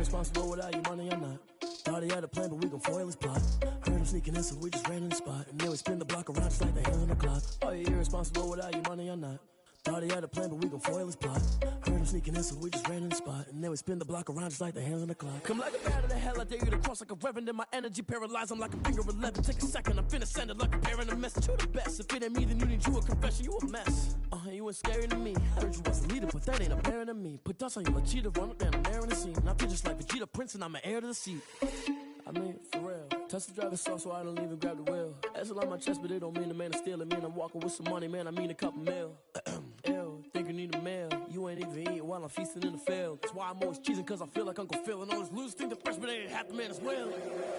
irresponsible without your money or not. Thought he had a plan, but we gon' foil his plot. Heard him sneaking in, so we just ran in the spot. And then we spin the block around just like the hands on the clock. Are you irresponsible without your money or not? Thought he had a plan, but we gon' foil his plot. Heard him sneaking in, so we just ran in the spot. And then we spin the block around just like the hands on the clock. Come like a bat of the hell, I dare you to cross like a reverend. In my energy paralyzed, I'm like a finger 11. Take a second, I'm finna send it like a parent a message. You the best, if it ain't me, then you need you a confession. You a mess, you ain't scary to me. Heard you was a leader, but that ain't apparent to me. Put dust on you like cheetah, run up down the air in the scene. I feel just like Vegeta Prince, and I'm an heir to the seat. I mean, for real. Touch the driver's soft, so I don't even grab the wheel. That's on my chest, but it don't mean the man is stealing. Mean I'm walking with some money, man, I mean a couple mil. Ew, think you need a meal. You ain't even eating while I'm feasting in the field. That's why I'm always cheesing, cause I feel like Uncle Phil. And all this loose think the freshman ain't half the man as well.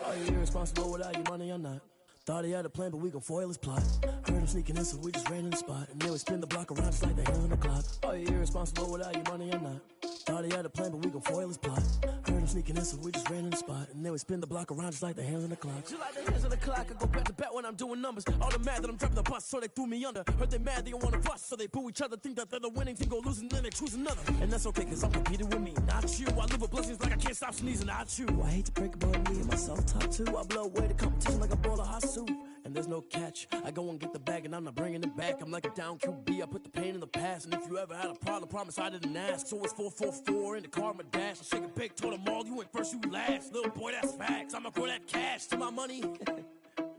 Are you irresponsible without your money or not? Thought he had a plan, but we gon' foil his plot. Heard him sneaking in, so we just ran in the spot. And then we spin the block around just like the hands on the clock. Are you irresponsible without your money or not? Thought he had a plan, but we gon' foil his plot. Heard him sneaking in, so we just ran in the spot. And then we spin the block around just like the hands on the clock. Just like the hands on the clock, I go back to back when I'm doing numbers. All the mad that I'm driving the bus, so they threw me under. Heard they mad, they don't wanna bust, so they boo each other. Think that they're the winning team, go losing, then they choose another. And that's okay, cause I'm competing with me, not you. I live with blessings like I can't stop sneezing, not you. I hate to break about me and my self-talk too. I blow away the competition like a bowl of hot soup. And there's no catch. I go and get the bag and I'm not bringing it back. I'm like a down QB, I put the pain in the past. And if you ever had a problem, promise I didn't ask. So it's 444 in the car, my dash. I shake a big, told them all, you ain't first, you last. Little boy, that's facts. I'ma grow that cash to my money. You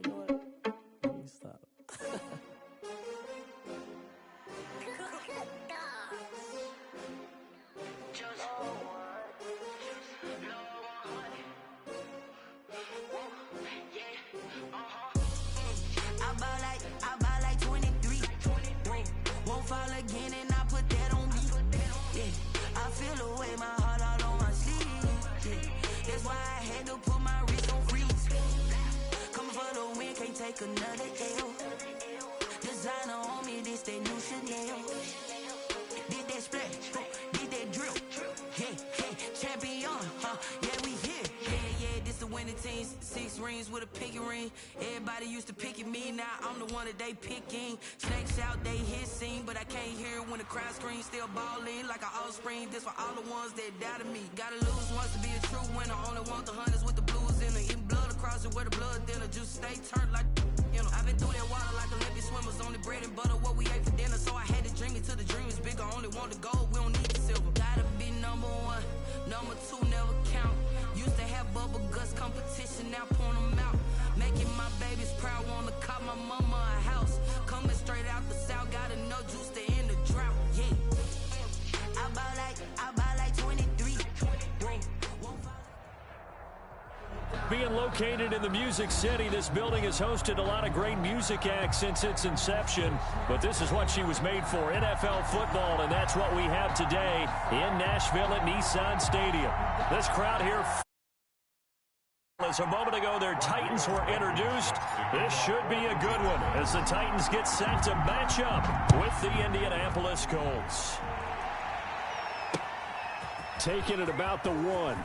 know what? Let me stop. I buy like 23. Won't fall again and I put that on me. Yeah, I feel away my heart all on my sleeve. Yeah, that's why I had to put my wrist on freeze. Coming for the win, can't take another L. Designer on me, this that new Chanel. Did that splash, did that drill. Yeah, champion, yeah, we here. Yeah, this the winning team. 6 rings with a pinky ring. Everybody used to pick at me, now I'm the one that they picking. Snakes out, they hissing, but I can't hear when the crowd screams. Still balling like an offspring. This for all the ones that doubted me. Gotta lose once to be a true winner. Only want the hunters with the blues in it. Eating blood across it where the blood dinner. Just stay turned like, you know. I've been through that water like Olympic swimmers. Only bread and butter, what we ate for dinner. So I had to dream it till the dream is bigger. Only want the gold, we don't need the silver. Gotta be number 1, number 2 never count. Used to have bubble guts competition, now point them out. Making my babies proud, wanna call my mama a house. Coming straight out the south, got enough juice to end the drought. Yeah, I buy like 23. Being located in the Music City, this building has hosted a lot of great music acts since its inception. But this is what she was made for, NFL football, and that's what we have today in Nashville at Nissan Stadium. This crowd here, as a moment ago, their Titans were introduced. This should be a good one as the Titans get set to match up with the Indianapolis Colts. Taking it about the 1.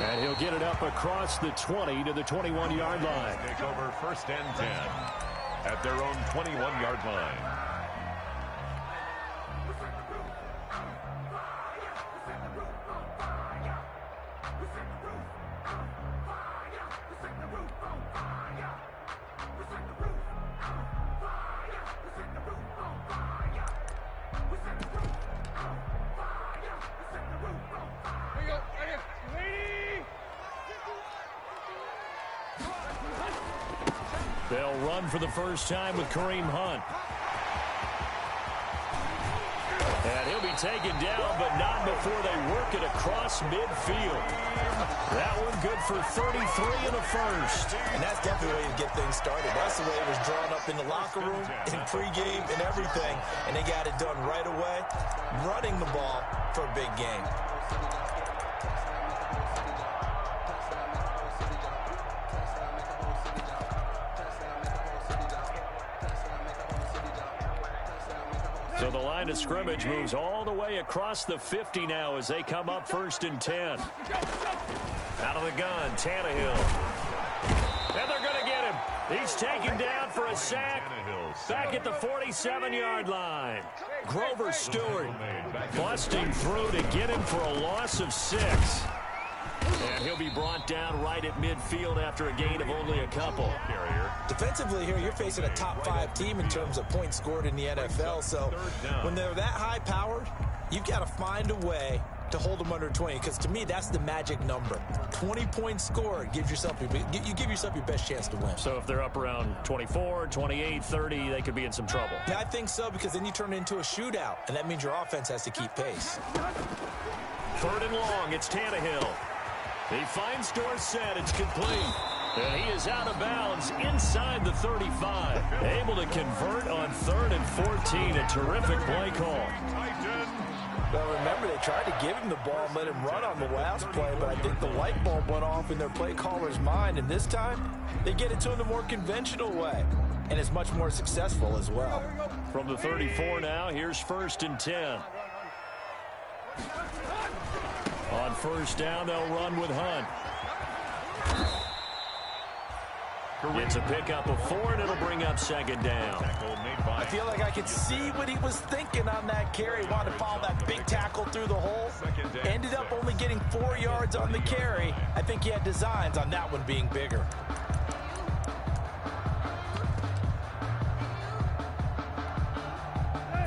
And he'll get it up across the 20 to the 21-yard line. Take over 1st and 10 at their own 21-yard line. They'll run for the first time with Kareem Hunt. And he'll be taken down, but not before they work it across midfield. That one good for 33 in the first. And that's definitely the way to get things started. That's the way it was drawn up in the locker room, in pregame, and everything. And they got it done right away, running the ball for a big game. So the line of scrimmage moves all the way across the 50 now as they come up 1st and 10. Out of the gun, Tannehill. And they're going to get him. He's taken down for a sack back at the 47-yard line. Grover Stewart busting through to get him for a loss of 6. And he'll be brought down right at midfield after a gain of only a couple. Defensively here, you're facing a top 5 team in terms of points scored in the NFL. So when they're that high-powered, you've got to find a way to hold them under 20, because to me, that's the magic number. 20 points scored, you give yourself your best chance to win. So if they're up around 24, 28, 30, they could be in some trouble. Yeah, I think so, because then you turn it into a shootout, and that means your offense has to keep pace. 3rd and long, it's Tannehill. He finds Dorsett, it's complete. And he is out of bounds inside the 35. Able to convert on 3rd and 14, a terrific play call. Well, remember, they tried to give him the ball and let him run on the last play, but I think the light bulb went off in their play caller's mind, and this time, they get it to him the more conventional way, and it's much more successful as well. From the 34 now, here's 1st and 10. On 1st down, they'll run with Hunt. It's a pickup of 4, and it'll bring up 2nd down. I feel like I could see what he was thinking on that carry. Wanted to follow that big tackle through the hole. Ended up only getting 4 yards on the carry. I think he had designs on that one being bigger.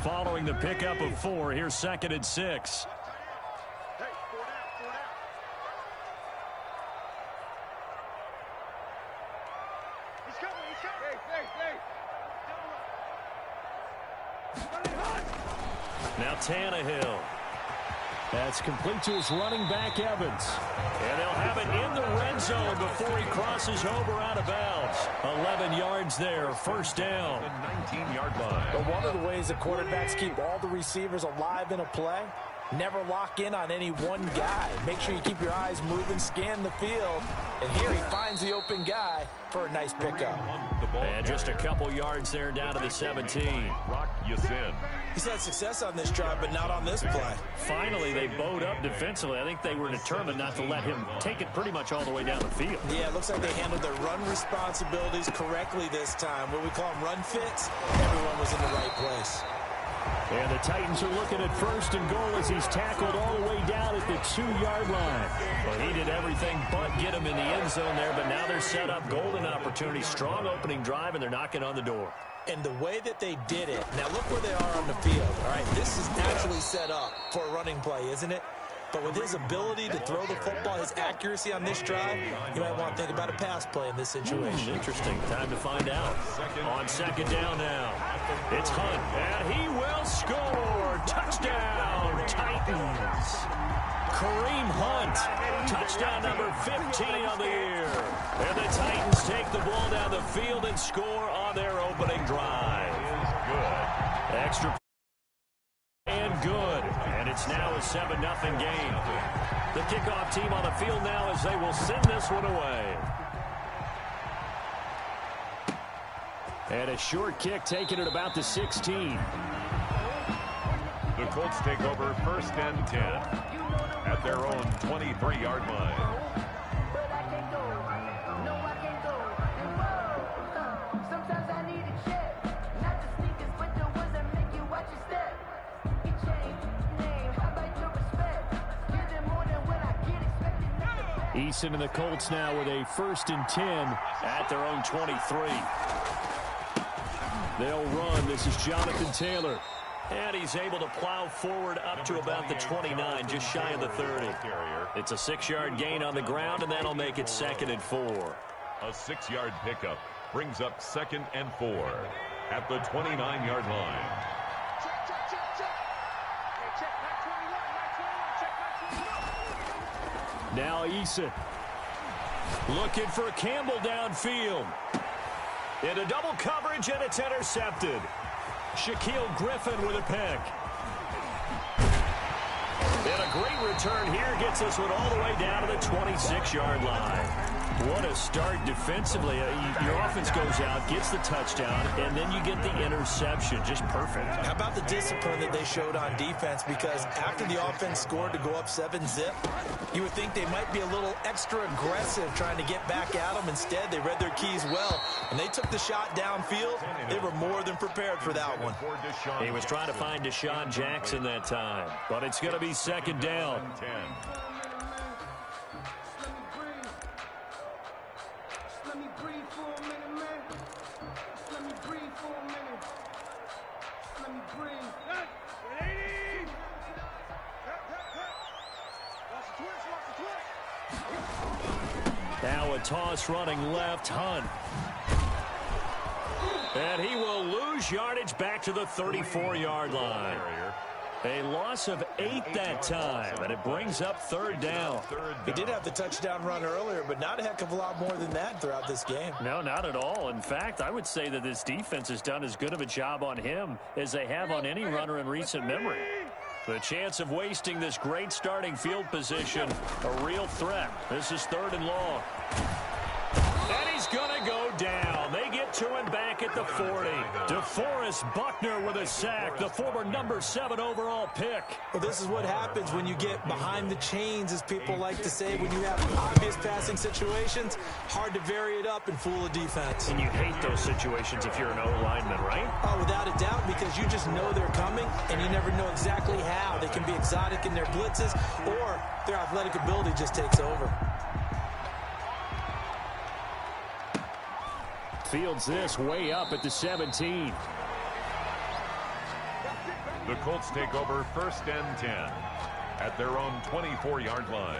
Following the pickup of 4, here's 2nd and 6. Now Tannehill. That's complete to his running back, Evans. And they'll have it in the red zone before he crosses over out of bounds. 11 yards there, 1st down. 19-yard line. But one of the ways the quarterbacks keep all the receivers alive in a play, never lock in on any one guy. Make sure you keep your eyes moving, scan the field. And here he finds the open guy for a nice pickup. And just a couple yards there down to the 17. He's had success on this drive, but not on this play. Finally, they bowed up defensively. I think they were determined not to let him take it pretty much all the way down the field. Yeah, it looks like they handled their run responsibilities correctly this time. What we call them run fits, everyone was in the right place. And the Titans are looking at 1st and goal as he's tackled all the way down at the 2-yard line. Well, he did everything but get him in the end zone there, but now they're set up golden opportunity. Strong opening drive, and they're knocking on the door. And the way that they did it, now look where they are on the field. All right, this is naturally set up for a running play, isn't it? But with his ability to throw the football, his accuracy on this drive, you might want to think about a pass play in this situation. Interesting. Time to find out. On 2nd down now, it's Hunt, and he will score. Touchdown, Titans. Kareem Hunt, touchdown number 15 on the year. And the Titans take the ball down the field and score on their opening drive. Good. Extra and good. And it's now a 7-0 game. The kickoff team on the field now as they will send this one away. And a short kick taken at about the 16. The Colts take over 1st and 10 at their own 23-yard line. Eason and the Colts now with a 1st and 10 at their own 23. They'll run. This is Jonathan Taylor. And he's able to plow forward up to about the 29, just shy of the 30. It's a 6-yard gain on the ground, and that'll make it 2nd and 4. A 6-yard pickup brings up 2nd and 4 at the 29-yard line. Now Eason looking for Campbell downfield. Into double coverage, and it's intercepted. Shaquille Griffin with a pick. And a great return here gets us one all the way down to the 26-yard line. What a start defensively. Your offense goes out, gets the touchdown, and then you get the interception. Just perfect. How about the discipline that they showed on defense? Because after the offense scored to go up 7-zip, you would think they might be a little extra aggressive trying to get back at them. Instead, they read their keys well, and they took the shot downfield. They were more than prepared for that one. He was trying to find Deshaun Jackson that time, but it's going to be second down. Now a toss running left, Hunt. And he will lose yardage back to the 34-yard line. A loss of 8 that time, and it brings up third down. He did have the touchdown run earlier, but not a heck of a lot more than that throughout this game. No, not at all. In fact, I would say that this defense has done as good of a job on him as they have on any runner in recent memory. The chance of wasting this great starting field position, a real threat. This is third and long. And he's going to go down. They get to him back at the 40. DeForest Buckner with a sack, the former number 7 overall pick. Well, this is what happens when you get behind the chains, as people like to say, when you have obvious passing situations. Hard to vary it up and fool a defense. And you hate those situations if you're an O-lineman, right? Oh, without a doubt, because you just know they're coming, and you never know exactly how. They can be exotic in their blitzes, or their athletic ability just takes over. Fields this way up at the 17. The Colts take over 1st and 10 at their own 24-yard line.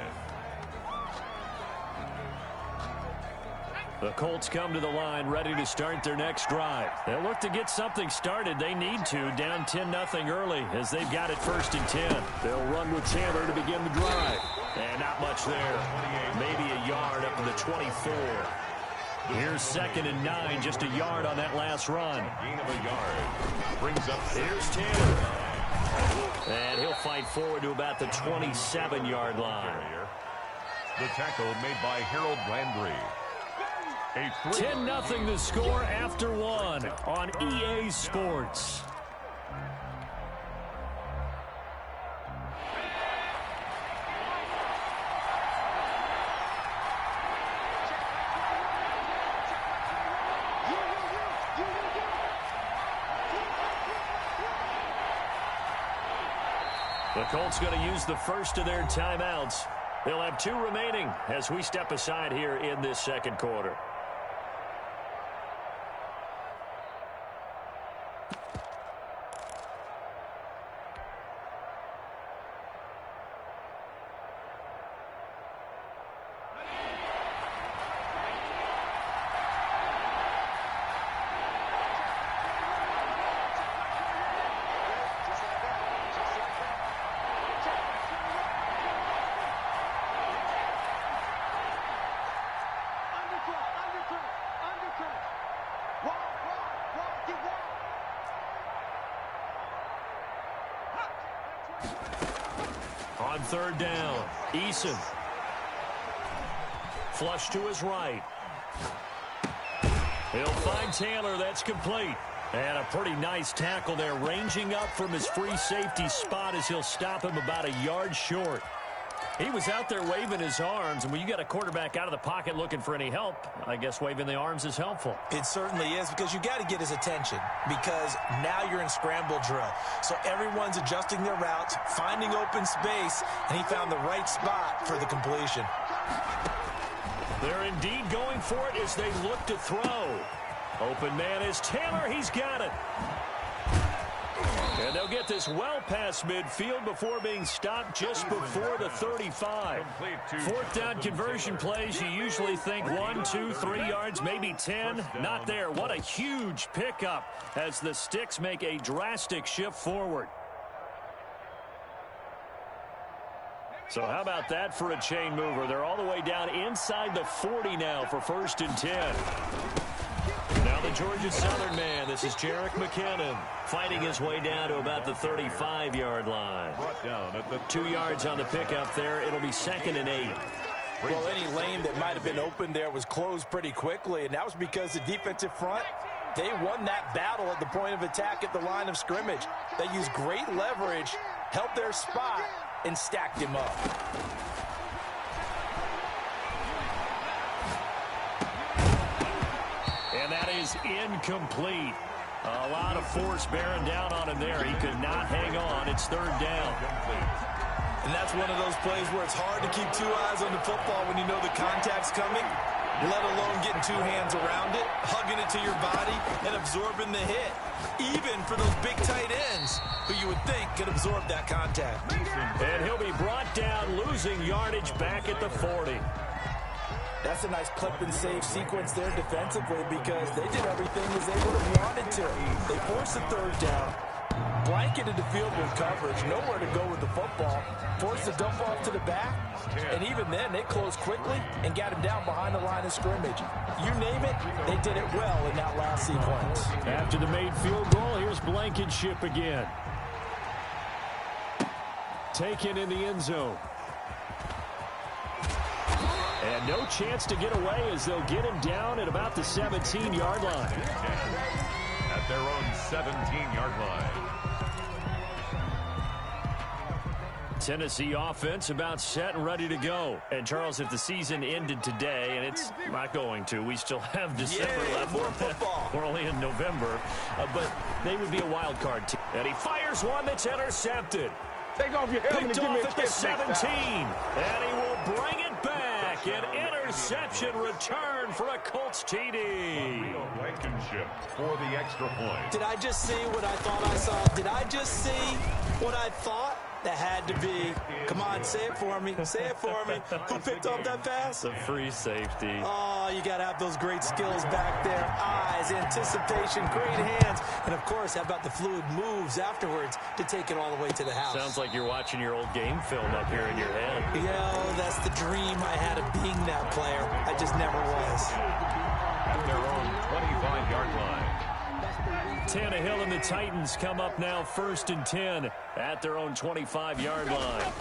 The Colts come to the line ready to start their next drive. They'll look to get something started. They need to, down 10-0 early as they've got it 1st and 10. They'll run with Taylor to begin the drive. And not much there. Maybe a yard up to the 24. Here's 2nd and 9, just a yard on that last run. Gain of a yard. Brings up. Here's Taylor. And he'll fight forward to about the 27-yard line. The tackle made by Harold Landry. 10-0 the score after 1 on EA Sports. The Colts going to use the first of their timeouts. They'll have 2 remaining as we step aside here in this second quarter. On 3rd down, Eason. Flush to his right. He'll find Taylor. That's complete. And a pretty nice tackle there, ranging up from his free safety spot as he'll stop him about a yard short. He was out there waving his arms, and when you get a quarterback out of the pocket looking for any help, I guess waving the arms is helpful. It certainly is, because you got to get his attention, because now you're in scramble drill. So everyone's adjusting their routes, finding open space, and he found the right spot for the completion. They're indeed going for it as they look to throw. Open man is Taylor. He's got it. And they'll get this well past midfield before being stopped just before the 35. 4th down conversion plays, you usually think 1, 2, 3 yards, maybe 10. Not there. What a huge pickup as the Sticks make a drastic shift forward. So how about that for a chain mover? They're all the way down inside the 40 now for 1st and 10. Now the Georgia Southern man, this is Jerick McKinnon, fighting his way down to about the 35-yard line. 2 yards on the pickup there. It'll be 2nd and 8. Well, any lane that might have been open there was closed pretty quickly, and that was because the defensive front, they won that battle at the point of attack at the line of scrimmage. They used great leverage, held their spot, and stacked him up. And that is incomplete. A lot of force bearing down on him there. He could not hang on. It's third down. And that's one of those plays where it's hard to keep two eyes on the football when you know the contact's coming, let alone getting two hands around it, hugging it to your body, and absorbing the hit. Even for those big tight ends who you would think could absorb that contact. And he'll be brought down, losing yardage back at the 40. That's a nice clip and save sequence there defensively because they did everything as they would have wanted to. They forced the third down, blanketed the field with coverage, nowhere to go with the football, forced the dump off to the back, and even then they closed quickly and got him down behind the line of scrimmage. You name it, they did it well in that last sequence. After the made field goal, here's Blankenship again. Taken in the end zone. And no chance to get away as they'll get him down at about the 17-yard line. At their own 17-yard line. Tennessee offense about set and ready to go. And, Charles, if the season ended today, and it's not going to, we still have December left. More football. We're only in November. But they would be a wild card team. And he fires one that's intercepted. Take off your helmet Picked and give me off a at the chip 17. And he will bring it back. An interception return for a Colts TD. Blankenship for the extra point. Did I just see what I thought I saw? Did I just see what I thought? That had to be. Come on, say it for me. Say it for me. Who picked up that pass? The free safety. Oh, you got to have those great skills back there. Eyes, anticipation, great hands. And, of course, how about the fluid moves afterwards to take it all the way to the house? Sounds like you're watching your old game film up here in your head. Yeah, that's the dream I had of being that player. I just never was. At their own 25-yard line. Tannehill and the Titans come up now 1st and 10 at their own 25-yard line.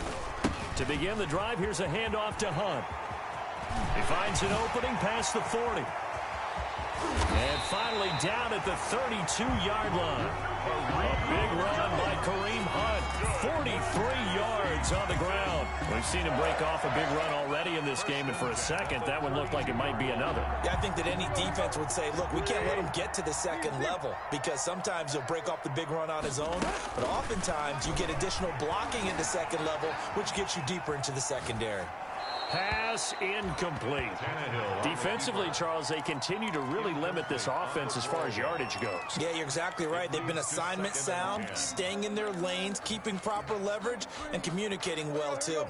To begin the drive, here's a handoff to Hunt. He finds an opening past the 40. And finally down at the 32-yard line. A big run by Kareem Hunt. 43 yards on the ground. We've seen him break off a big run already in this game, and for a second, that one looked like it might be another. Yeah, I think that any defense would say, look, we can't let him get to the second level because sometimes he'll break off the big run on his own, but oftentimes you get additional blocking at the second level, which gets you deeper into the secondary. Pass incomplete. Defensively, Charles, they continue to really limit this offense as far as yardage goes. Yeah, you're exactly right. They've been assignment sound, staying in their lanes, keeping proper leverage, and communicating well, too.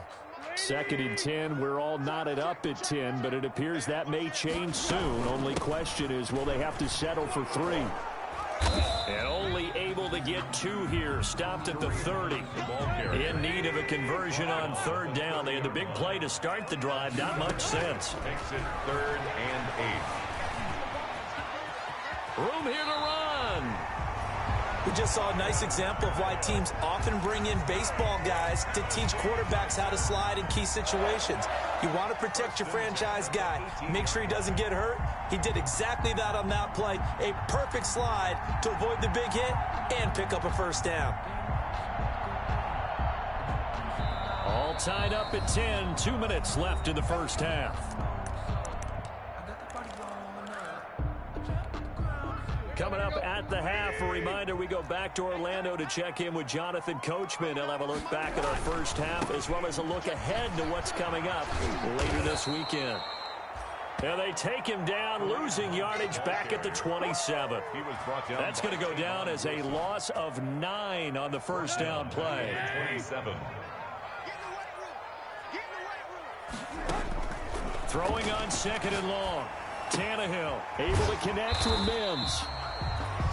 2nd and 10. We're all knotted up at 10, but it appears that may change soon. Only question is, will they have to settle for 3? And only able to get 2 here. Stopped at the 30. In need of a conversion on 3rd down. They had the big play to start the drive. Not much sense. Makes it 3rd and 8. Room here to run. We just saw a nice example of why teams often bring in baseball guys to teach quarterbacks how to slide in key situations. You want to protect your franchise guy. Make sure he doesn't get hurt. He did exactly that on that play. A perfect slide to avoid the big hit and pick up a 1st down. All tied up at 10. 2 minutes left in the first half. Coming up at the half, a reminder, we go back to Orlando to check in with Jonathan Coachman. He'll have a look back at our first half as well as a look ahead to what's coming up later this weekend. And they take him down, losing yardage back at the 27. He was brought down. That's going to go down as a loss of 9 on the first down play. 27. Throwing on 2nd and long. Tannehill able to connect with Mims.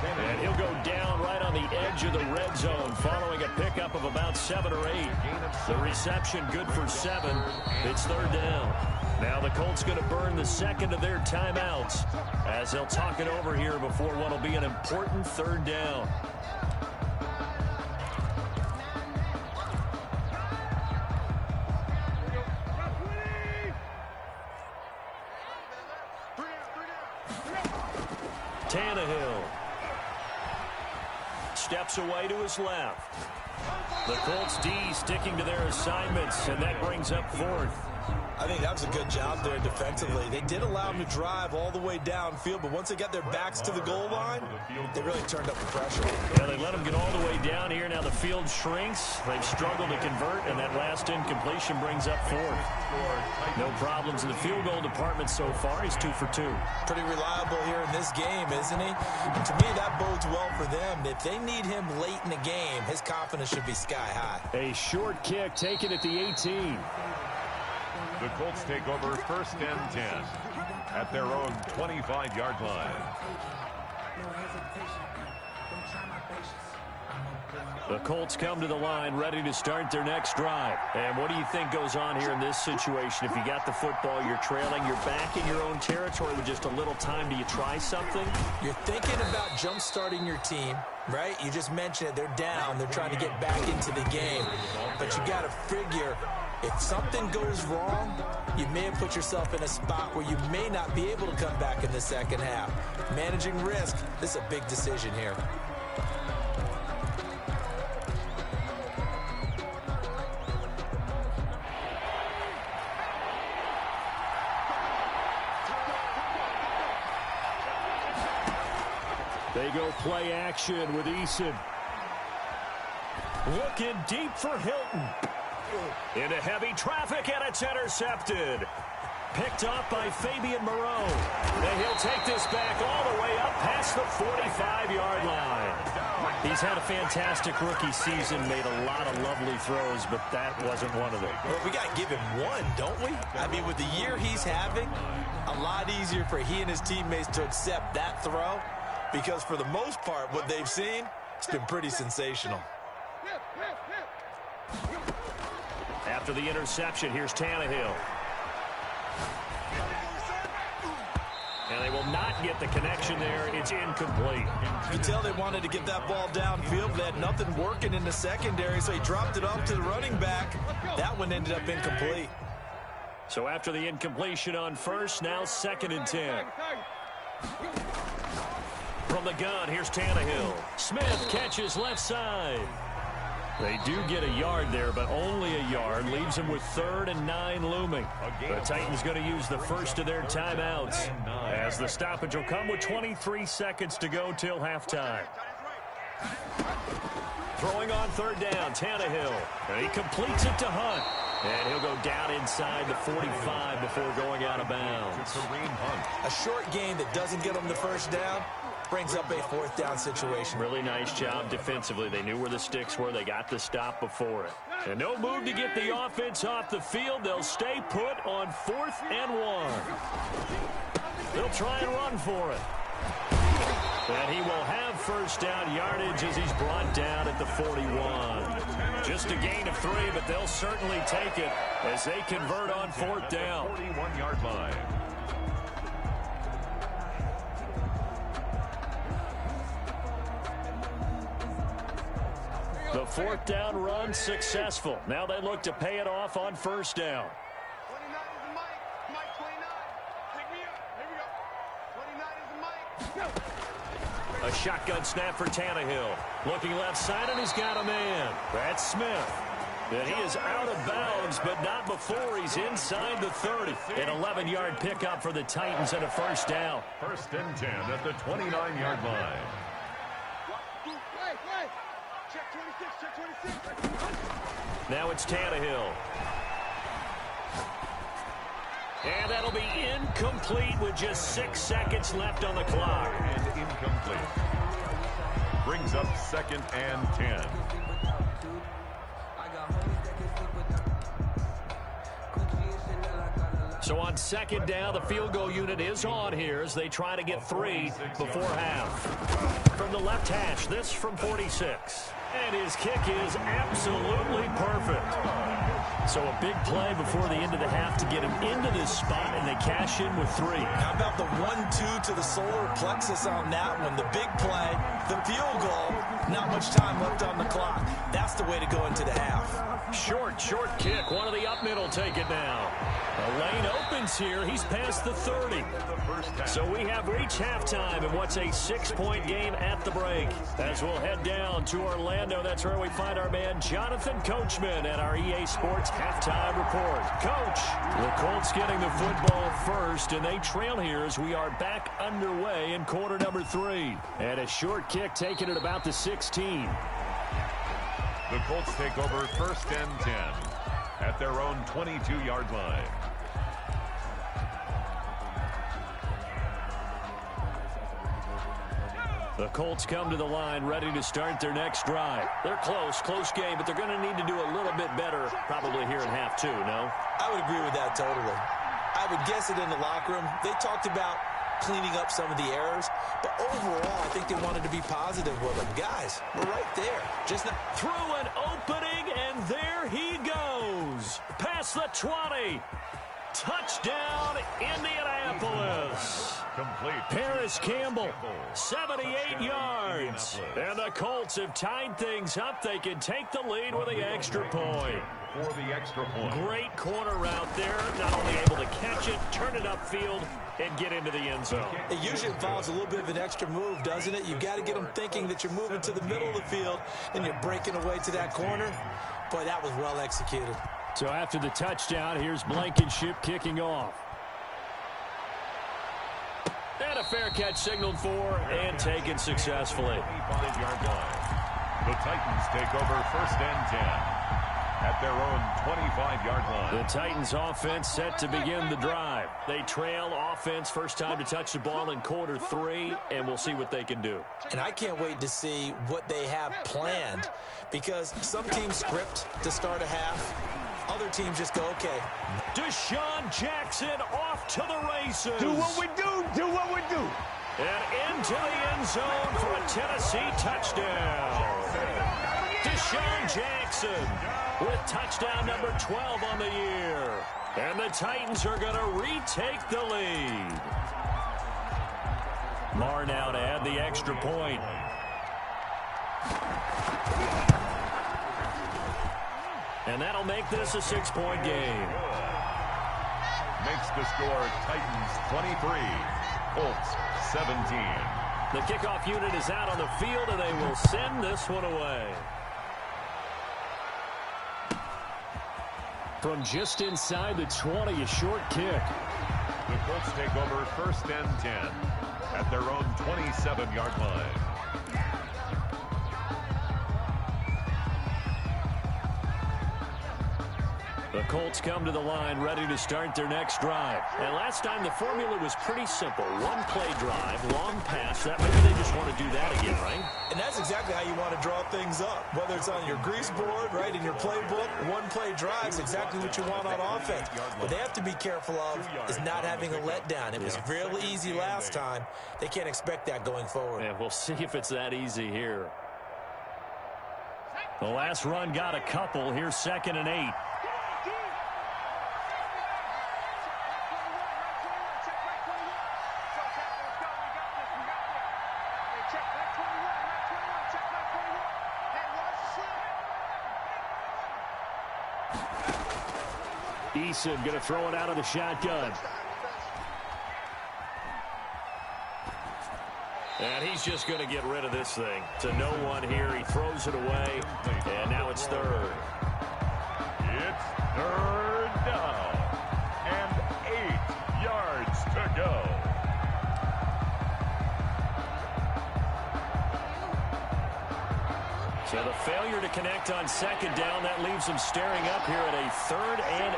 And he'll go down right on the edge of the red zone following a pickup of about 7 or 8. The reception good for 7. It's 3rd down. Now the Colts going to burn the 2nd of their timeouts as they'll talk it over here before what will be an important 3rd down. Tannehill. Steps away to his left. The Colts D sticking to their assignments, and that brings up fourth. I think that was a good job there defensively. They did allow them to drive all the way downfield, but once they got their backs to the goal line, they really turned up the pressure. Yeah, they let them get all the way down here. Now the field shrinks. They've struggled to convert, and that last incompletion brings up fourth. No problems in the field goal department so far. He's 2 for 2. Pretty reliable here in this game, isn't he? And to me, that bodes well for them. If they need him late in the game, his confidence should be sky high. A short kick taken at the 18. The Colts take over 1st and 10 at their own 25-yard line. The Colts come to the line ready to start their next drive. And what do you think goes on here in this situation? If you got the football, you're trailing, you're back in your own territory with just a little time. Do you try something? You're thinking about jump-starting your team, right? You just mentioned it. They're down. They're trying to get back into the game. But you got to figure, if something goes wrong, you may have put yourself in a spot where you may not be able to come back in the second half. Managing risk, this is a big decision here. They go play action with Eason. Looking deep for Hilton. Into heavy traffic, and it's intercepted. Picked up by Fabian Moreau. And he'll take this back all the way up past the 45-yard line. He's had a fantastic rookie season, made a lot of lovely throws, but that wasn't one of them. Well, we got to give him one, don't we? I mean, with the year he's having, a lot easier for he and his teammates to accept that throw, because for the most part, what they've seen, it's been pretty sensational. After the interception, here's Tannehill. And they will not get the connection there. It's incomplete. You can tell they wanted to get that ball downfield. They had nothing working in the secondary, so he dropped it off to the running back. That one ended up incomplete. So after the incompletion on first, now 2nd and 10. From the gun, here's Tannehill. Smith catches left side. They do get a yard there, but only a yard. Leaves them with 3rd and 9 looming. The Titans going to use the first of their timeouts, as the stoppage will come with 23 seconds to go till halftime. Throwing on 3rd down, Tannehill. And he completes it to Hunt. And he'll go down inside the 45 before going out of bounds. A short gain that doesn't get them the first down brings up a 4th down situation. Really nice job defensively. They knew where the sticks were. They got the stop before it. And no move to get the offense off the field. They'll stay put on 4th and 1. They'll try and run for it. And he will have first down yardage as he's brought down at the 41. Just a gain of 3, but they'll certainly take it as they convert on 4th down. 41-yard line. The 4th down run successful. Now they look to pay it off on 1st down. 29 is the mic. Mike 29. Pick me up. Here we go. 29 is the mic. A shotgun snap for Tannehill. Looking left side, and he's got a man. That's Smith. And he is out of bounds, but not before he's inside the 30. An 11-yard pickup for the Titans and a 1st down. 1st and 10 at the 29-yard line. Check 26, check 26. Now it's Tannehill. And that'll be incomplete with just 6 seconds left on the clock. And incomplete. Brings up 2nd and 10. So on 2nd down, the field goal unit is on here as they try to get 3 before half. From the left hash, this from 46. And his kick is absolutely perfect. So a big play before the end of the half to get him into this spot, and they cash in with 3. How about the 1-2 to the solar plexus on that one? The big play, the field goal, not much time left on the clock. That's the way to go into the half. Short kick. One of the up middle take it now. The lane opens here. He's past the 30. So we have reached halftime in what's a 6-point game at the break. As we'll head down to Orlando, that's where we find our man Jonathan Coachman at our EA Sports halftime report. Coach, the Colts getting the football first, and they trail here as we are back underway in quarter number 3. And a short kick taken at about the 16. The Colts take over 1st and 10 at their own 22-yard line. The Colts come to the line ready to start their next drive. They're close game, but they're going to need to do a little bit better probably here in half 2, no? I would agree with that totally. I would guess it in the locker room. They talked about cleaning up some of the errors, but overall, I think they wanted to be positive with them. Guys, we're right there. Just not through an opening, and there he goes. Past the 20. Touchdown, Indianapolis. Complete. Paris Campbell, 78 yards. And the Colts have tied things up. They can take the lead with the extra point. For the extra point. Great corner route there. Not only able to catch it, turn it upfield, and get into the end zone. It usually involves a little bit of an extra move, doesn't it? You've got to get them thinking that you're moving to the middle of the field and you're breaking away to that corner. Boy, that was well executed. So after the touchdown, here's Blankenship kicking off. And a fair catch signaled for and taken successfully. 25-yard line. The Titans take over 1st and 10 at their own 25-yard line. The Titans offense set to begin the drive. They trail offense, first time to touch the ball in quarter 3, and we'll see what they can do. And I can't wait to see what they have planned, because some teams script to start a half. Other teams just go, okay. Deshaun Jackson off to the races. Do what we do. Do what we do. And into the end zone for a Tennessee touchdown. Deshaun Jackson with touchdown number 12 on the year. And the Titans are going to retake the lead. Marr now to add the extra point. And that'll make this a 6-point game. Makes the score Titans 23, Colts 17. The kickoff unit is out on the field, and they will send this one away. From just inside the 20, a short kick. The Colts take over 1st and 10 at their own 27-yard line. The Colts come to the line ready to start their next drive. And last time the formula was pretty simple. One play drive, long pass. That maybe they just want to do that again, right? And that's exactly how you want to draw things up. Whether it's on your grease board, right, in your playbook, one play drive is exactly what you want on offense. What they have to be careful of is not having a letdown. It was real easy last time. They can't expect that going forward. And we'll see if it's that easy here. The last run got a couple. Here's 2nd and 8. Eason going to throw it out of the shotgun. And he's just going to get rid of this thing. To no one here. He throws it away. And now it's 3rd. It's 3rd down. And 8 yards to go. So the failure to connect on 2nd down, that leaves them staring up here at a 3rd and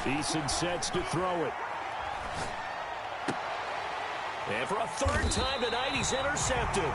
8. Eason sets to throw it. And for a 3rd time tonight, he's intercepted.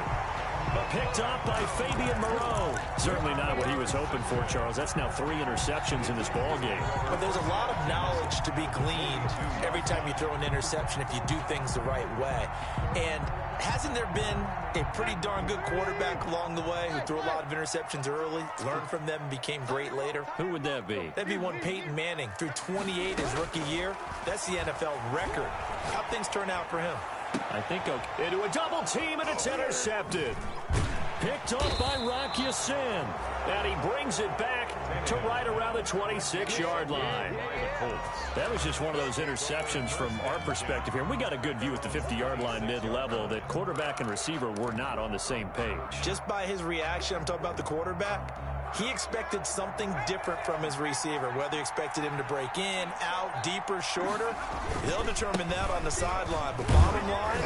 But picked off by Fabian Moreau. Certainly not what he was hoping for, Charles. That's now 3 interceptions in this ball game. But there's a lot of knowledge to be gleaned every time you throw an interception if you do things the right way. And hasn't there been a pretty darn good quarterback along the way who threw a lot of interceptions early, learned from them, and became great later? Who would that be? That'd be one Peyton Manning. Threw 28 his rookie year. That's the NFL record. How'd things turn out for him? I think into a double team, and it's intercepted. Picked up by Rock Ya-Sin. And he brings it back to right around the 26-yard line. That was just one of those interceptions from our perspective here. We got a good view at the 50-yard line mid-level that quarterback and receiver were not on the same page. Just by his reaction, I'm talking about the quarterback, he expected something different from his receiver. Whether he expected him to break in, out, deeper, shorter, they'll determine that on the sideline. But bottom line,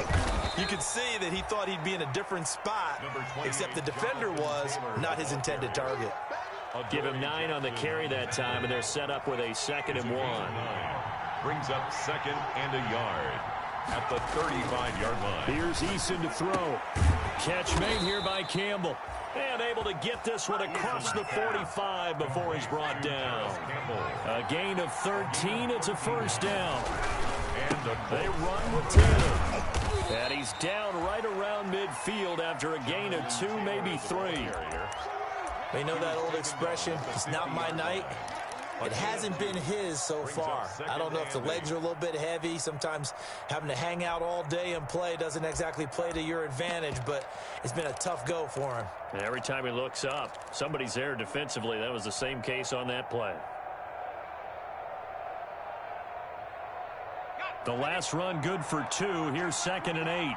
you could see that he thought he'd be in a different spot, except the defender was not his intended target. I'll give him 9 on the carry that time, and they're set up with a 2nd and 1. Brings up 2nd and a yard at the 35-yard line. Here's Eason to throw. Catch made here by Campbell. And able to get this one across the 45 before he's brought down. A gain of 13. It's a 1st down. And they run with Taylor. And he's down right around midfield after a gain of 2, maybe 3. They know that old expression, it's not my night. It hasn't been his so far. I don't know if the legs are a little bit heavy. Sometimes having to hang out all day and play doesn't exactly play to your advantage, but it's been a tough go for him. And every time he looks up, somebody's there defensively. That was the same case on that play. The last run good for 2. Here's 2nd and 8.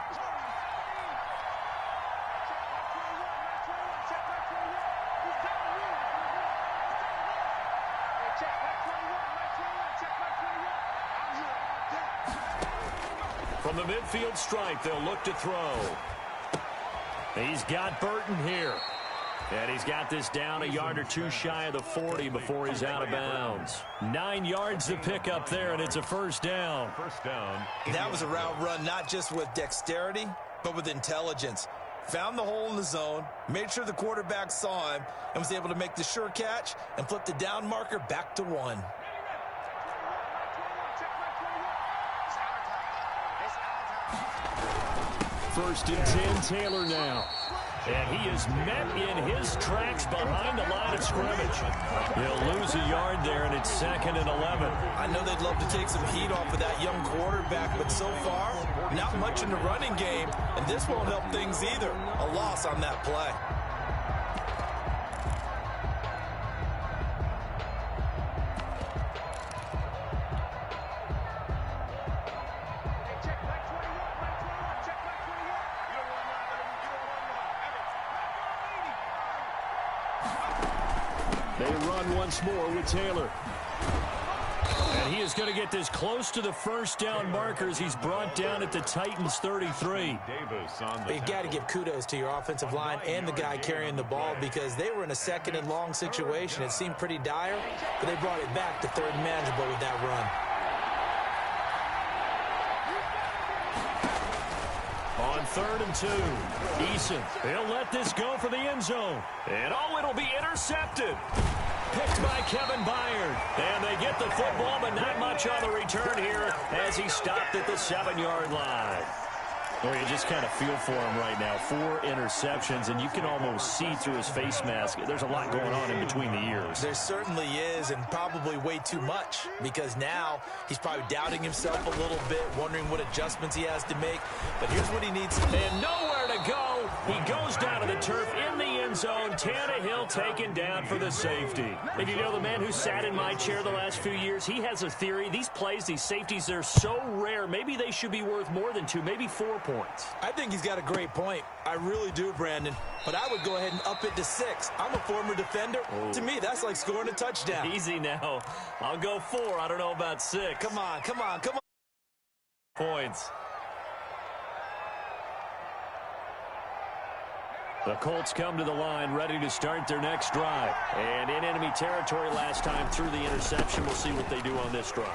From the midfield stripe, they'll look to throw. He's got Burton here. And he's got this down a yard or 2 shy of the 40 before he's out of bounds. 9 yards to pick up there, and it's a 1st down. That was a route run not just with dexterity, but with intelligence. Found the hole in the zone, made sure the quarterback saw him, and was able to make the sure catch and flip the down marker back to 1. First and 10, Taylor now. And he is met in his tracks behind the line of scrimmage. He'll lose a yard there, and it's 2nd and 11. I know they'd love to take some heat off of that young quarterback, but so far, not much in the running game, and this won't help things either. A loss on that play. They run once more with Taylor. And he is going to get this close to the 1st down markers. He's brought down at the Titans 33. You've got to give kudos to your offensive line and the guy carrying the ball because they were in a 2nd and long situation. It seemed pretty dire, but they brought it back to 3rd and manageable with that run. On 3rd and 2, Eason, he'll let this go for the end zone. And it'll be intercepted. Picked by Kevin Byard. And they get the football, but not much on the return here as he stopped at the 7-yard line. Well, you just kind of feel for him right now. 4 interceptions, and you can almost see through his face mask. There's a lot going on in between the ears. There certainly is, and probably way too much, because now he's probably doubting himself a little bit, wondering what adjustments he has to make. But here's what he needs. And nowhere to go. He goes down to the turf in the end zone. Tannehill taken down for the safety. And you know, the man who sat in my chair the last few years, he has a theory. These plays, these safeties, they're so rare. Maybe they should be worth more than 2, maybe 4 points. I think he's got a great point. I really do, Brandon. But I would go ahead and up it to 6. I'm a former defender. Oh. To me, that's like scoring a touchdown. Easy now. I'll go 4. I don't know about 6. Come on, come on, come on. Points. The Colts come to the line, ready to start their next drive. And in enemy territory last time through the interception. We'll see what they do on this drive.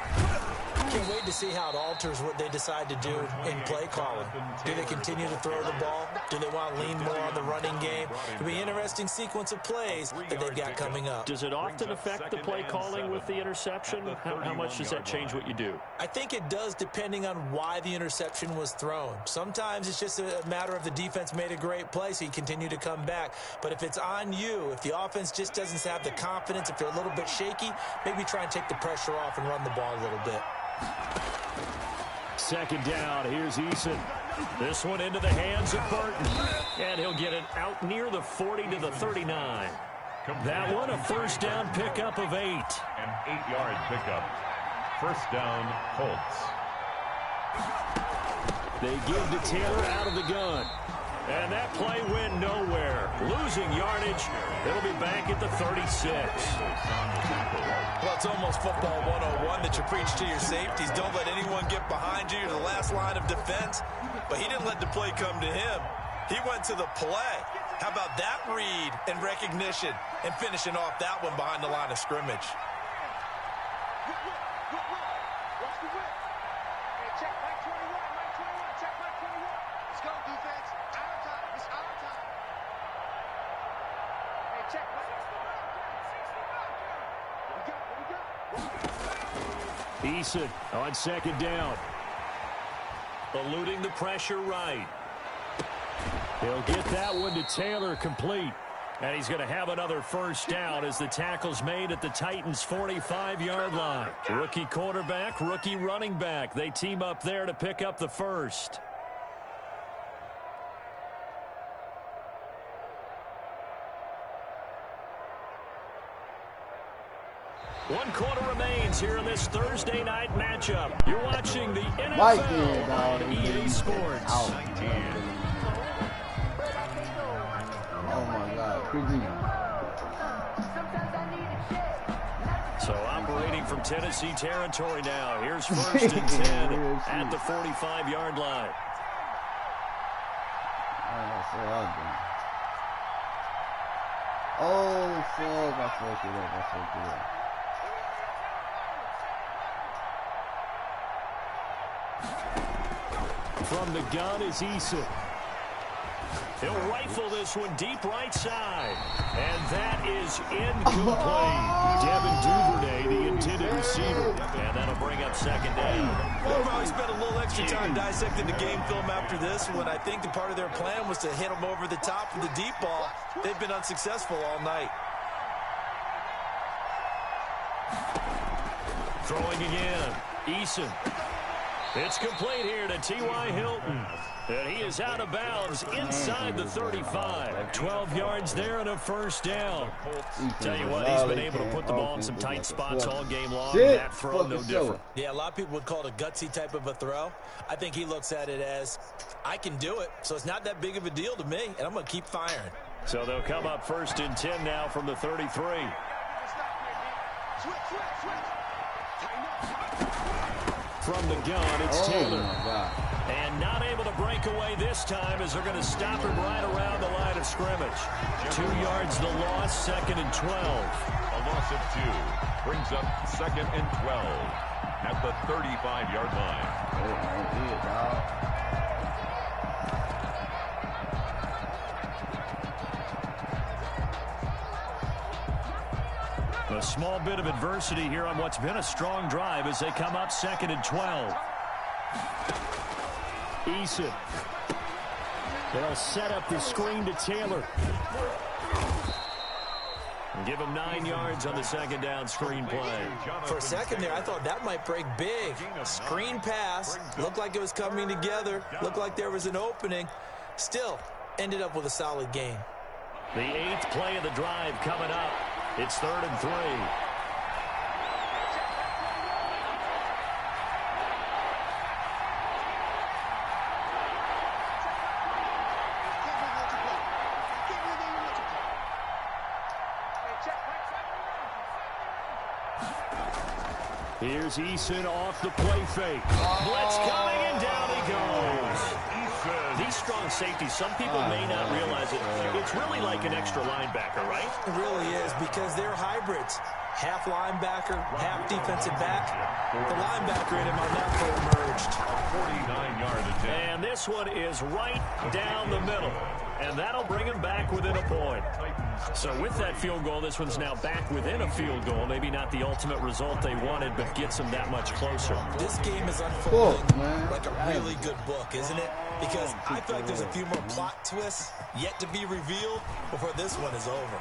Can't wait to see how it alters what they decide to do in play calling. Do they continue to throw the ball? Do they want to lean more on the running game? It'll be an interesting sequence of plays that they've got coming up. Does it often affect the play calling with the interception? How much does that change what you do? I think it does depending on why the interception was thrown. Sometimes it's just a matter of the defense made a great play, so you continue to come back. But if it's on you, if the offense just doesn't have the confidence, if they're a little bit shaky, maybe try and take the pressure off and run the ball a little bit. Second down, here's Eason. This one into the hands of Burton. And he'll get it out near the 40 to the 39. That one a first down pickup of 8. An 8-yard pickup. First down, Colts. They give to Taylor out of the gun. And that play went nowhere. Losing yardage. It'll be back at the 36. Well, it's almost football 101 that you preach to your safeties. Don't let anyone get behind you. You're the last line of defense. But he didn't let the play come to him. He went to the play. How about that read and recognition and finishing off that one behind the line of scrimmage? Eason on second down. Eluding the pressure right. He'll get that one to Taylor complete. And he's going to have another first down as the tackle's made at the Titans' 45-yard line. Rookie quarterback, rookie running back. They team up there to pick up the first. One quarter remains here in this Thursday night matchup. You're watching the NFL on EA Sports. Oh my God, So operating from Tennessee territory now. Here's first and 10 at the 45-yard line. Oh, fuck, I fucked it up. From the gun is Eason. He'll rifle this one deep right side. And that is incomplete. Devin Duvernay, the intended receiver. And that'll bring up second down. We'll probably spend a little extra time dissecting the game film after this one. I think the part of their plan was to hit them over the top of the deep ball. They've been unsuccessful all night. Throwing again. Eason. It's complete here to T.Y. Hilton. And he is out of bounds inside the 35. 12 yards there and a first down. Tell you what, he's been able to put the ball in some tight spots all game long. That throw, no different. Yeah, a lot of people would call it a gutsy type of a throw. I think he looks at it as, I can do it, so it's not that big of a deal to me, and I'm going to keep firing. So they'll come up first and 10 now from the 33. From the gun, it's Taylor. And not able to break away this time as they're going to stop him right around the line of scrimmage. 2 yards the loss, second and 12. A loss of 2 brings up second and 12 at the 35-yard line. A small bit of adversity here on what's been a strong drive as they come up second and 12. Eason. They'll set up the screen to Taylor. And give him 9 yards on the second down screen play. For a second there, I thought that might break big. Screen pass. Looked like it was coming together. Looked like there was an opening. Still, ended up with a solid game. The 8th play of the drive coming up. It's 3rd and 3. Here's Eason off the play fake. Blitz coming, and down he goes. These strong safeties, some people may not realize it. It's really like an extra linebacker, right? It really is, because they're hybrids. half linebacker, half defensive back. The linebacker in him on that play emerged. 49-yard attempt. And this one is right down the middle. And that'll bring him back within a point. So with that field goal, this one's now back within a field goal. Maybe not the ultimate result they wanted, but gets them that much closer. This game is unfolding like a really good book, isn't it? Because I feel like there's a few more plot twists yet to be revealed before this one is over.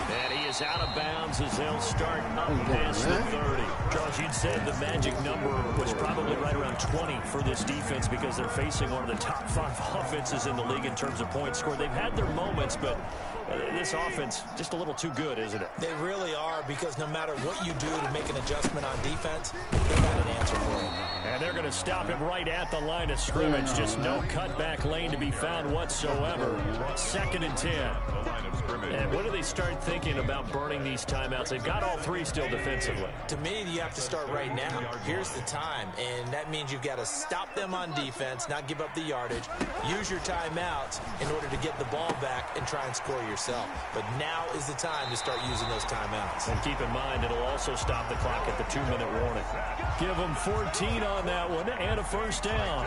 And he is out of bounds as they'll start up past the 30. Charles, you'd said the magic number was probably right around 20 for this defense because they're facing one of the top 5 offenses in the league in terms of points scored. They've had their moments, but this offense just a little too good, isn't it? They really are, because no matter what you do to make an adjustment on defense, they've got an answer for it. And they're going to stop him right at the line of scrimmage. Just no cutback lane to be found whatsoever. 2nd and 10. And when do they start thinking about burning these timeouts? They've got all 3 still defensively. To me, you have to start right now. Here's the time, and that means you've got to stop them on defense, not give up the yardage, use your timeouts in order to get the ball back and try and score yourself. But now is the time to start using those timeouts. And keep in mind, it'll also stop the clock at the 2-minute warning. Give them 14 on that one and a first down.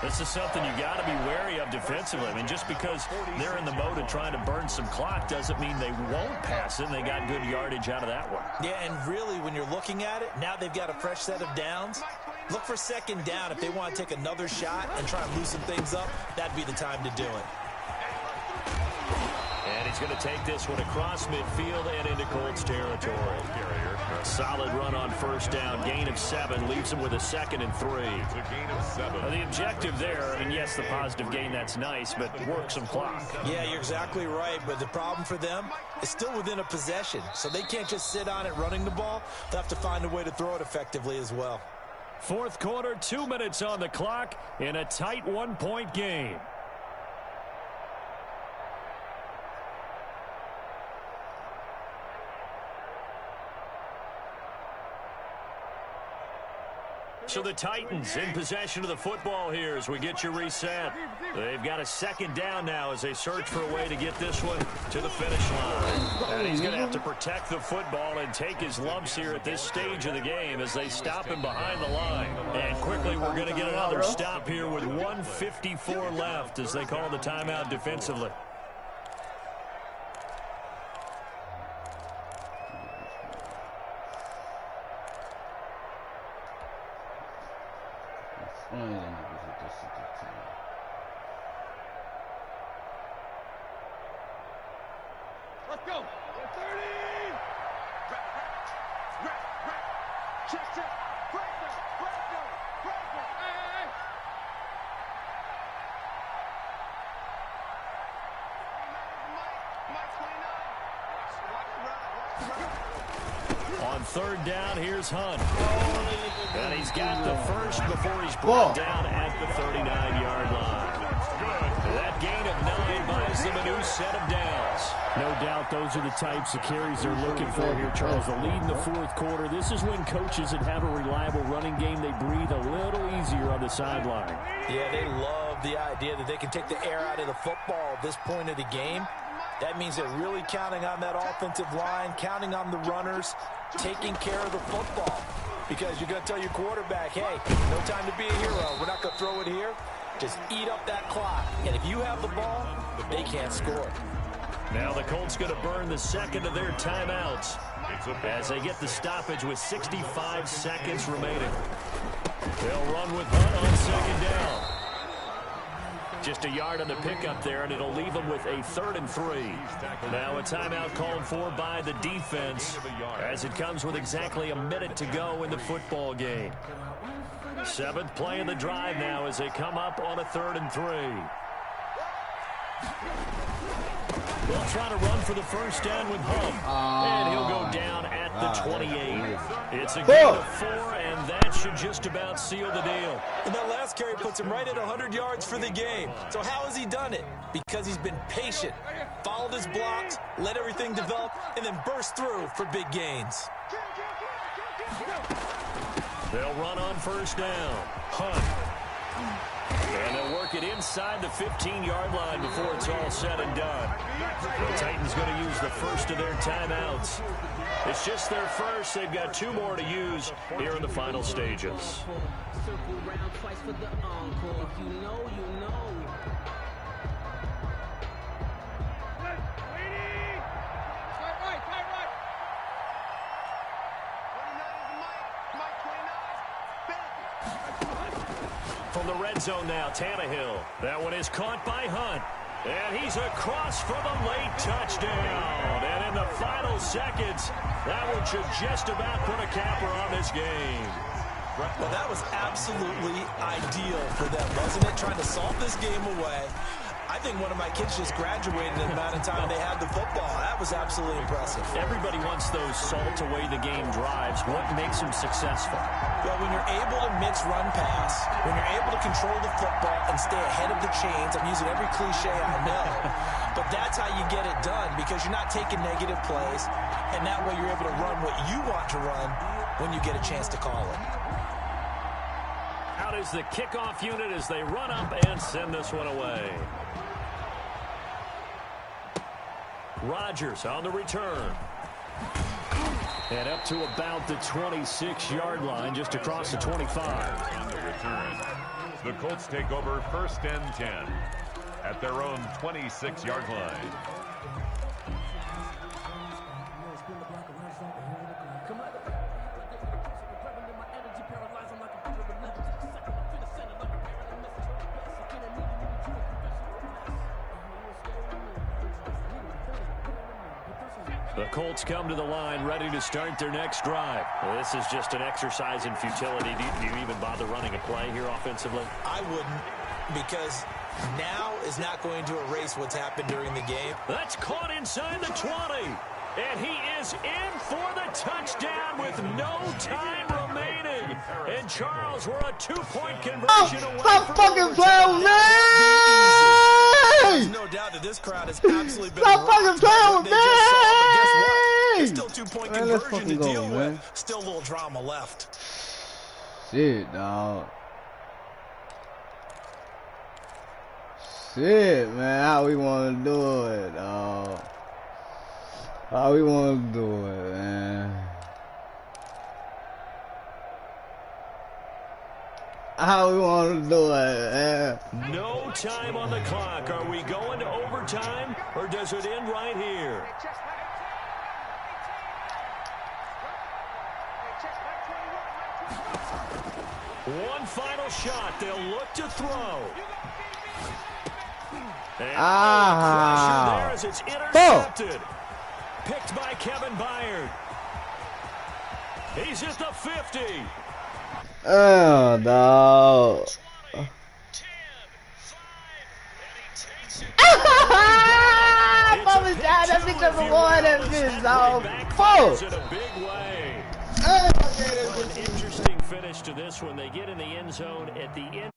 This is something you got to be wary of defensively. I mean, just because they're in the mode of trying to burn some clock doesn't mean they won't pass it. And they got good yardage out of that one. Yeah, and really, when you're looking at it, now they've got a fresh set of downs. Look for 2nd down. If they want to take another shot and try and loosen things up, that'd be the time to do it. And he's going to take this one across midfield and into Colts territory. A solid run on first down. Gain of 7 leaves him with a 2nd and 3. It's a gain of 7. Now, the objective there, and yes, the positive gain, that's nice, but work some clock. Yeah, you're exactly right, but the problem for them is still within a possession, so they can't just sit on it running the ball. They'll have to find a way to throw it effectively as well. 4th quarter, 2 minutes on the clock in a tight 1-point game. So the Titans in possession of the football here as we get you reset. They've got a 2nd down now as they search for a way to get this one to the finish line. And he's going to have to protect the football and take his lumps here at this stage of the game as they stop him behind the line. And quickly we're going to get another stop here with 1:54 left as they call the timeout defensively. Let's go. 30. Check. Breaker. Hey. On 3rd down, here's Hunt. And he's got the first before he's brought down at the 39-yard line. That gain of 9 buys them a new set of downs. No doubt those are the types of carries they're looking for here, Charles. The lead in the 4th quarter. This is when coaches that have a reliable running game, they breathe a little easier on the sideline. Yeah, they love the idea that they can take the air out of the football at this point of the game. That means they're really counting on that offensive line, counting on the runners, taking care of the football. Because you're going to tell your quarterback, hey, no time to be a hero. We're not going to throw it here. Just eat up that clock. And if you have the ball, they can't score. Now the Colts going to burn the 2nd of their timeouts as they get the stoppage with 65 seconds remaining. They'll run with Hunt on 2nd down. Just a yard on the pickup there, and it'll leave them with a 3rd and 3. Now a timeout called for by the defense as it comes with exactly a minute to go in the football game. 7th play of the drive now as they come up on a 3rd and 3. They'll try to run for the first down with Hunt, and he'll go down at the 28. It's a gain of 4, and that should just about seal the deal. And that last carry puts him right at 100 yards for the game. So how has he done it? Because he's been patient, followed his blocks, let everything develop, and then burst through for big gains. They'll run on first down. Hunt. And they'll work it inside the 15-yard line before it's all said and done. The Titans going to use the first of their timeouts. It's just their first. They've got 2 more to use here in the final stages. Circle round twice for the encore. If you know, you know. From the red zone now, Tannehill. That one is caught by Hunt. And he's across for the late touchdown. And in the final seconds, that one should just about put a capper on this game. Well, that was absolutely ideal for them, wasn't it? Trying to salt this game away. I think one of my kids just graduated in the amount of time they had the football. That was absolutely impressive. Everybody wants those salt-away-the-game drives. What makes them successful? Well, when you're able to mix run-pass, when you're able to control the football and stay ahead of the chains, I'm using every cliche I know, but that's how you get it done because you're not taking negative plays, and that way you're able to run what you want to run when you get a chance to call it. Out is the kickoff unit as they run up and send this one away. Rodgers on the return. And up to about the 26-yard line, just across the 25. On the return, the Colts take over 1st and 10 at their own 26-yard line. The Colts come to the line ready to start their next drive. Well, this is just an exercise in futility. Do you even bother running a play here offensively? I wouldn't, because now is not going to erase what's happened during the game. That's caught inside the 20. And he is in for the touchdown with no time remaining. And Charles, we're a 2-point conversion away Stop from fucking playing with me! There's no doubt that this crowd has absolutely been Stop fucking playing with me! But guess what? It's still 2-point Man, let's conversion to fucking deal go, man. with. Still a little drama left. Shit, dog. Shit, man. How we want to do it, dog? How we want to do it, man? How we want to do it, man? No time on the clock. Are we going to overtime, or does it end right here? One final shot. They'll look to throw. And pressure there as it's intercepted. Picked by Kevin Byard. He's at the 50. Oh, no. Bubba shot that bitch up and won that bitch, dog. In a big way. An interesting finish to this one. They get in the end zone at the end.